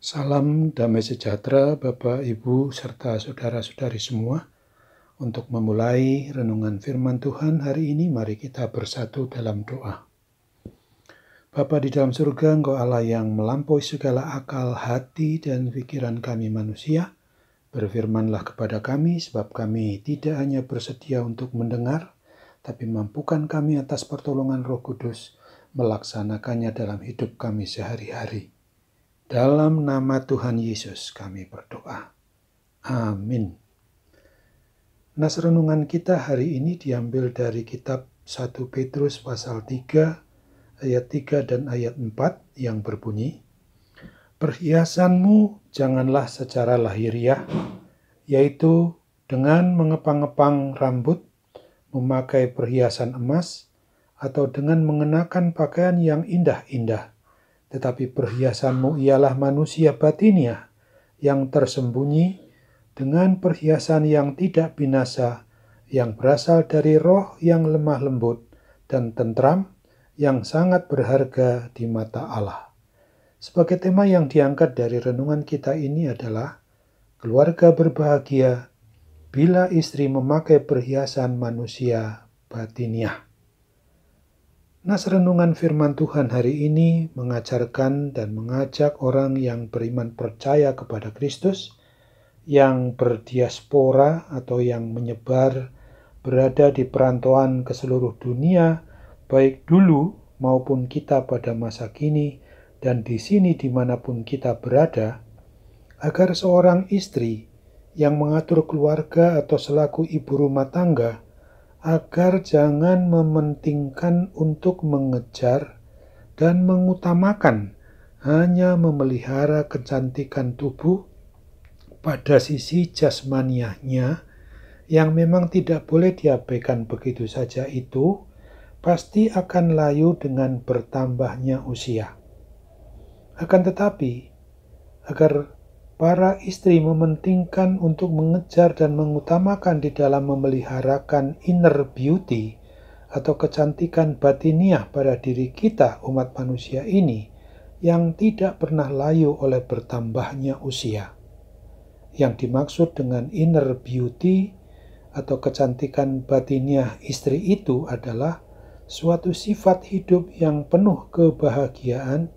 Salam damai sejahtera Bapak, Ibu, serta saudara-saudari semua. Untuk memulai renungan firman Tuhan hari ini, mari kita bersatu dalam doa. Bapa di dalam surga, Engkau Allah yang melampaui segala akal, hati, dan pikiran kami manusia. Berfirmanlah kepada kami, sebab kami tidak hanya bersedia untuk mendengar, tapi mampukan kami atas pertolongan Roh Kudus melaksanakannya dalam hidup kami sehari-hari. Dalam nama Tuhan Yesus kami berdoa. Amin. Nas renungan kita hari ini diambil dari kitab 1 Petrus pasal 3 ayat 3 dan ayat 4 yang berbunyi, "Perhiasanmu janganlah secara lahiriah, yaitu dengan mengepang-epang rambut, memakai perhiasan emas, atau dengan mengenakan pakaian yang indah-indah. Tetapi perhiasanmu ialah manusia batiniah yang tersembunyi dengan perhiasan yang tidak binasa, yang berasal dari roh yang lemah lembut dan tentram, yang sangat berharga di mata Allah." Sebagai tema yang diangkat dari renungan kita ini adalah keluarga berbahagia bila istri memakai perhiasan manusia batiniah. Nas renungan firman Tuhan hari ini mengajarkan dan mengajak orang yang beriman percaya kepada Kristus, yang berdiaspora atau yang menyebar berada di perantauan ke seluruh dunia, baik dulu maupun kita pada masa kini dan di sini dimanapun kita berada, agar seorang istri yang mengatur keluarga atau selaku ibu rumah tangga agar jangan mementingkan untuk mengejar dan mengutamakan hanya memelihara kecantikan tubuh pada sisi jasmaniahnya yang memang tidak boleh diabaikan begitu saja, itu pasti akan layu dengan bertambahnya usia. Akan tetapi, agar para istri mementingkan untuk mengejar dan mengutamakan di dalam memeliharakan inner beauty atau kecantikan batiniah pada diri kita umat manusia ini yang tidak pernah layu oleh bertambahnya usia. Yang dimaksud dengan inner beauty atau kecantikan batiniah istri itu adalah suatu sifat hidup yang penuh kebahagiaan,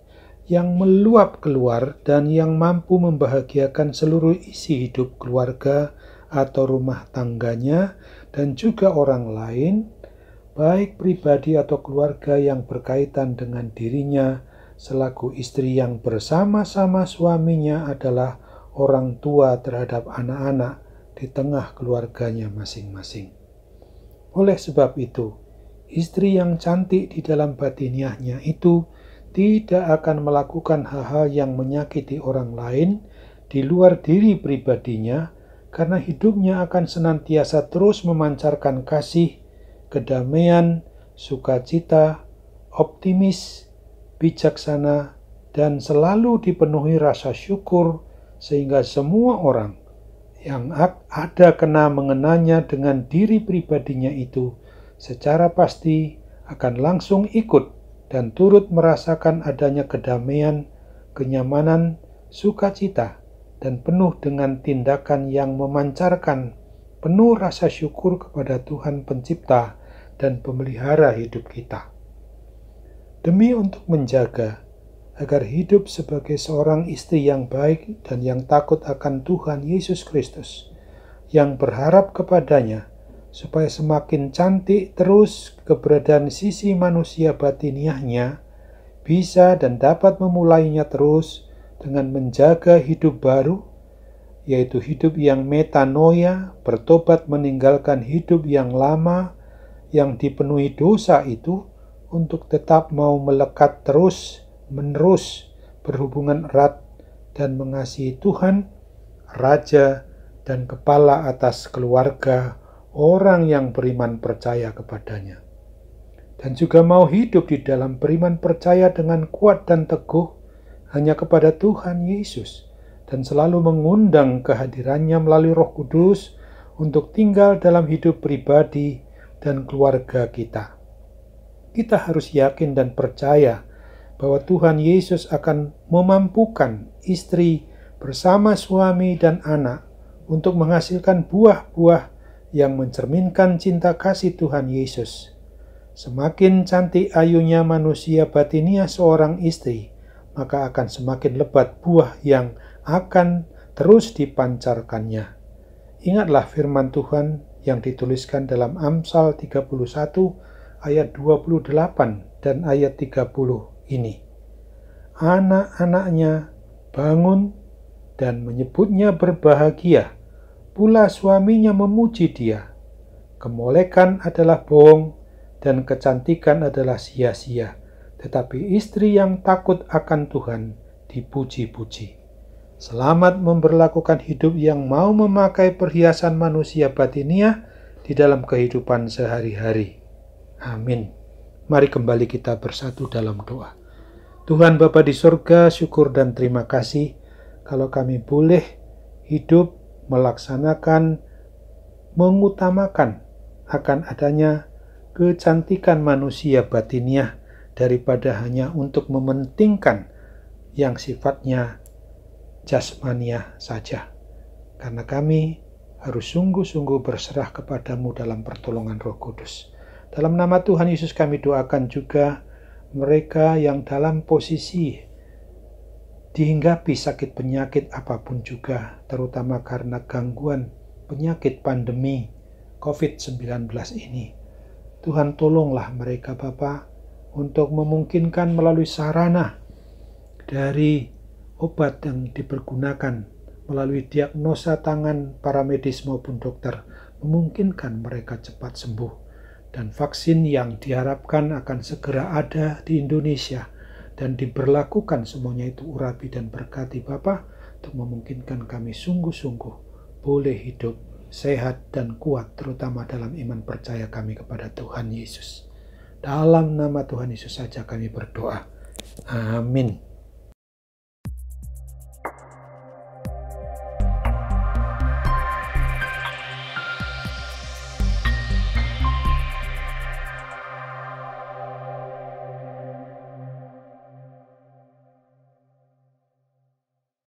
yang meluap keluar dan yang mampu membahagiakan seluruh isi hidup keluarga atau rumah tangganya dan juga orang lain, baik pribadi atau keluarga yang berkaitan dengan dirinya selaku istri yang bersama-sama suaminya adalah orang tua terhadap anak-anak di tengah keluarganya masing-masing. Oleh sebab itu, istri yang cantik di dalam batiniahnya itu tidak akan melakukan hal-hal yang menyakiti orang lain di luar diri pribadinya, karena hidupnya akan senantiasa terus memancarkan kasih, kedamaian, sukacita, optimis, bijaksana, dan selalu dipenuhi rasa syukur, sehingga semua orang yang ada kena mengenanya dengan diri pribadinya itu secara pasti akan langsung ikut dan turut merasakan adanya kedamaian, kenyamanan, sukacita, dan penuh dengan tindakan yang memancarkan penuh rasa syukur kepada Tuhan Pencipta dan Pemelihara hidup kita. Demi untuk menjaga agar hidup sebagai seorang istri yang baik dan yang takut akan Tuhan Yesus Kristus, yang berharap kepadanya, supaya semakin cantik terus keberadaan sisi manusia batiniahnya, bisa dan dapat memulainya terus dengan menjaga hidup baru, yaitu hidup yang metanoia, bertobat meninggalkan hidup yang lama, yang dipenuhi dosa itu, untuk tetap mau melekat terus-menerus berhubungan erat dan mengasihi Tuhan, Raja dan Kepala atas keluarga orang yang beriman percaya kepadanya. Dan juga mau hidup di dalam beriman percaya dengan kuat dan teguh hanya kepada Tuhan Yesus, dan selalu mengundang kehadirannya melalui Roh Kudus untuk tinggal dalam hidup pribadi dan keluarga kita. Kita harus yakin dan percaya bahwa Tuhan Yesus akan memampukan istri bersama suami dan anak untuk menghasilkan buah-buah yang mencerminkan cinta kasih Tuhan Yesus. Semakin cantik ayunya manusia batiniah seorang istri, maka akan semakin lebat buah yang akan terus dipancarkannya. Ingatlah firman Tuhan yang dituliskan dalam Amsal 31 ayat 28 dan ayat 30 ini. Anak-anaknya bangun dan menyebutnya berbahagia, pula suaminya memuji dia. Kemolekan adalah bohong dan kecantikan adalah sia-sia, tetapi istri yang takut akan Tuhan dipuji-puji. Selamat memberlakukan hidup yang mau memakai perhiasan manusia batiniah di dalam kehidupan sehari-hari. Amin. Mari kembali kita bersatu dalam doa. Tuhan Bapa di surga, syukur dan terima kasih kalau kami boleh hidup melaksanakan, mengutamakan akan adanya kecantikan manusia batiniah daripada hanya untuk mementingkan yang sifatnya jasmaniah saja. Karena kami harus sungguh-sungguh berserah kepadamu dalam pertolongan Roh Kudus. Dalam nama Tuhan Yesus kami doakan juga mereka yang dalam posisi dihinggapi sakit penyakit apapun juga, terutama karena gangguan penyakit pandemi COVID-19 ini. Tuhan tolonglah mereka Bapa untuk memungkinkan melalui sarana dari obat yang dipergunakan, melalui diagnosa tangan para medis maupun dokter, memungkinkan mereka cepat sembuh. Dan vaksin yang diharapkan akan segera ada di Indonesia dan diberlakukan semuanya itu urapi dan berkati Bapa untuk memungkinkan kami sungguh-sungguh boleh hidup sehat dan kuat, terutama dalam iman percaya kami kepada Tuhan Yesus. Dalam nama Tuhan Yesus saja kami berdoa. Amin.